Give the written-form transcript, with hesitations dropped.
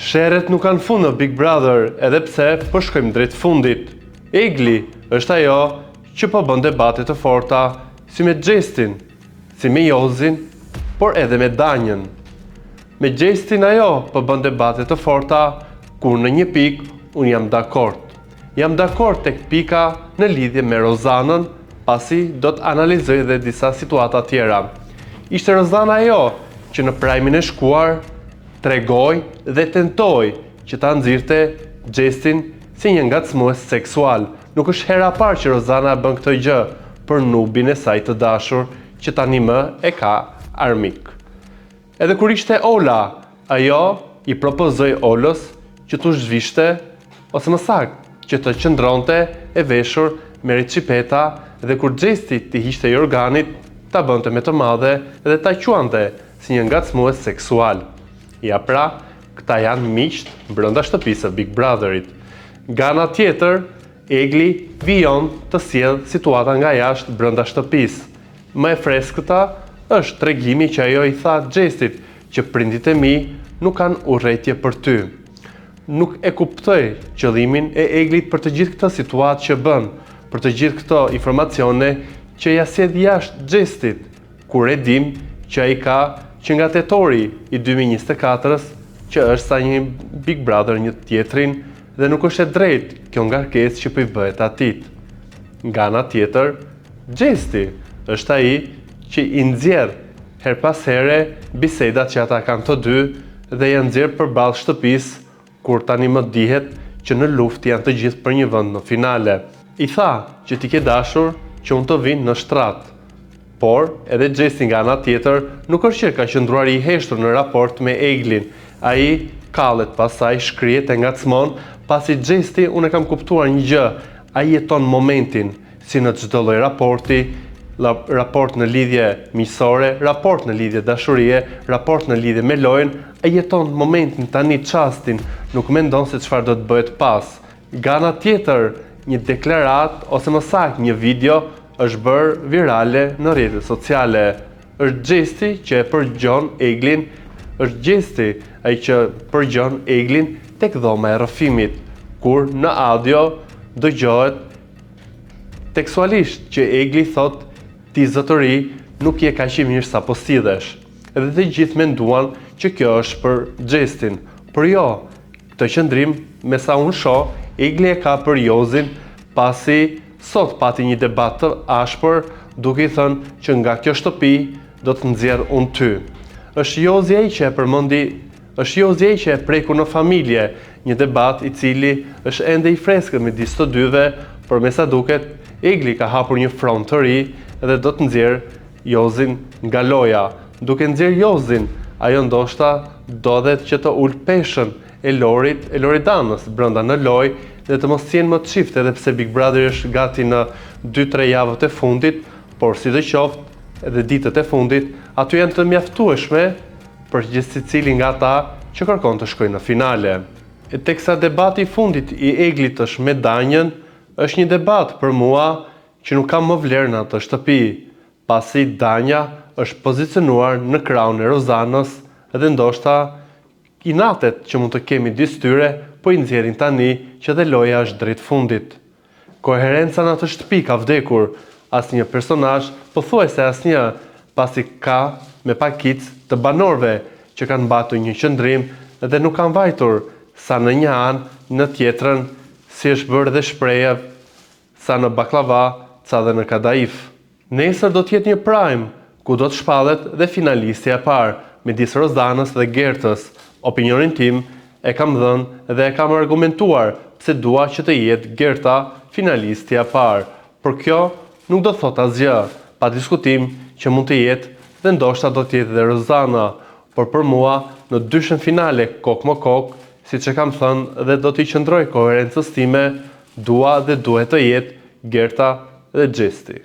Sherret nuk kanë fund në Big Brother, edhe pse po shkojmë drejt fundit. Egli është ajo që po bën debate të forta, si me Gjestin, si me Jozin, por edhe me Danjën. Me Gjestin ajo po bën debate të forta, kur në një pikë unë jam dakord. Jam dakord tek pika në lidhje me Rozanën, pasi do të analizoj edhe disa situata tjera. Ishte Rozana ajo që në prajmin e shkuar tregoj dhe tentoj që ta nxirrte Gjestin si një ngacmues seksual. Nuk është hera parë që Rozana bën këtë gjë për nubin e saj të dashur që tani më e ka armik. Edhe kur ishte Ola, ajo i propozoi Olës që t'u zhvishte, ose më saktë, që të qëndronte e veshur me ricipeta dhe kur Gjesti t'i hiqte jorganit, ta bënte me të madhe dhe ta quante si një ngacmues seksual. Ja pra, këta janë miqt brenda shtëpisë së Big Brotherit. Nga ana tjetër, Egli vijon të sjell situata nga jashtë brenda shtëpisë. Më e freskëta është tregimi që ajo i tha Gjestit që prindit e mi nuk kanë urrëtie për ty. Nuk e kuptoj qëllimin e Eglit për të gjithë këtë situatë që bën, për të gjithë këto informacione që ja sjell jashtë Gjestit, kur e dim që ai ka që nga tetori i 2024-s, që është sa një Big Brother një tjetrin, dhe nuk është e drejtë kjo ngarkesë që po i bëhet atit. Nga ana tjetër, Gjesti është ai që i nxjerr her pas here bisedat që ata kanë të dy dhe janë nxjerr përballë shtëpisë, kur tani më dihet që në luftë janë të gjithë për një vend në finale. I tha që ti ke dashur që unë të vinë në shtrat. Por, edhe Gjesti nga ana tjetër nuk është që ka qëndruar i heshtur në raport me Eglin. Ai kallet pasaj, shkrihet e ngacmon, pasi Gjesti unë e kam kuptuar një gjë, ai jeton momentin, si në çdo lloj raporti, raport në lidhje miqësore, raport në lidhje dashurie, raport në lidhje me lojën, ai jeton momentin tani çastin, nuk mendon se çfarë do të bëhet pas. Nga ana tjetër, një deklarat ose më saktë një video është bërë virale në rrjetet sociale. Është Gjesti që e përgjon Eglin, është Gjesti ai që përgjon Eglin tek dhoma e rrëfimit, kur në audio dëgjohet tekstualisht që Egli thot ti zotëri nuk je kaq i mirë sa po sidhesh. Edhe të gjithë menduan që kjo është për Gjestin, por jo, këtë qëndrim me sa unë shoh, Egli e ka për Jozin, pasi sot pati një debat të ashpër duke i thënë që nga kjo shtëpi do të nxjerr unë ty. Është Jozi ai që e përmendi, është Jozi ai që e preku në familje, një debat i cili është ende i freskët midis të dyve, por me sa duket Egli ka hapur një front të ri dhe do të nxjerr Jozin nga loja. Duke nxjerr Jozin, ajo ndoshta dodhet që të ul peshën e Loredanës brenda në lojë dhe të mos jenë më të çifte, edhe pse Big Brother është gati në 2-3 javët e fundit, por sidoqoftë edhe ditët e fundit, aty janë të mjaftueshme për secili nga ata që kërkon të shkojnë në finale. E teksa debati i fundit i Eglit është me Danjën, është një debat për mua që nuk ka më vlerë në atë shtëpi, pasi Danja është pozicionuar në krahun e Rozanës dhe ndoshta inatet që mund të kemi disë tyre, po i nxjerrin tani që dhe loja është drejt fundit. Koherenca në atë shtëpi ka vdekur, asnjë personazh, pothuajse asnjë, pasi ka me pakic të banorëve që kanë mbatur një qëndrim dhe nuk kanë vajtur sa në një anë, në tjetrën, si është bërë dhe shpreja, sa në baklava, sa dhe në kadaif. Nesër do të jetë një prime, ku do të shpallet dhe finalistja e parë, midis Rozanës dhe Gertës. Opinionin tim e kam dhënë dhe e kam argumentuar pse dua që të jetë Gerta finalistja e parë. Por kjo nuk do thot asgjë, pa diskutim që mund të jetë dhe ndoshta do të jetë dhe Rozana, por për mua në dyshën finale kok më kok, siç e kam thënë dhe do t'i qëndroj koherencës time, dua dhe duhet të jetë Gerta dhe Gjesti.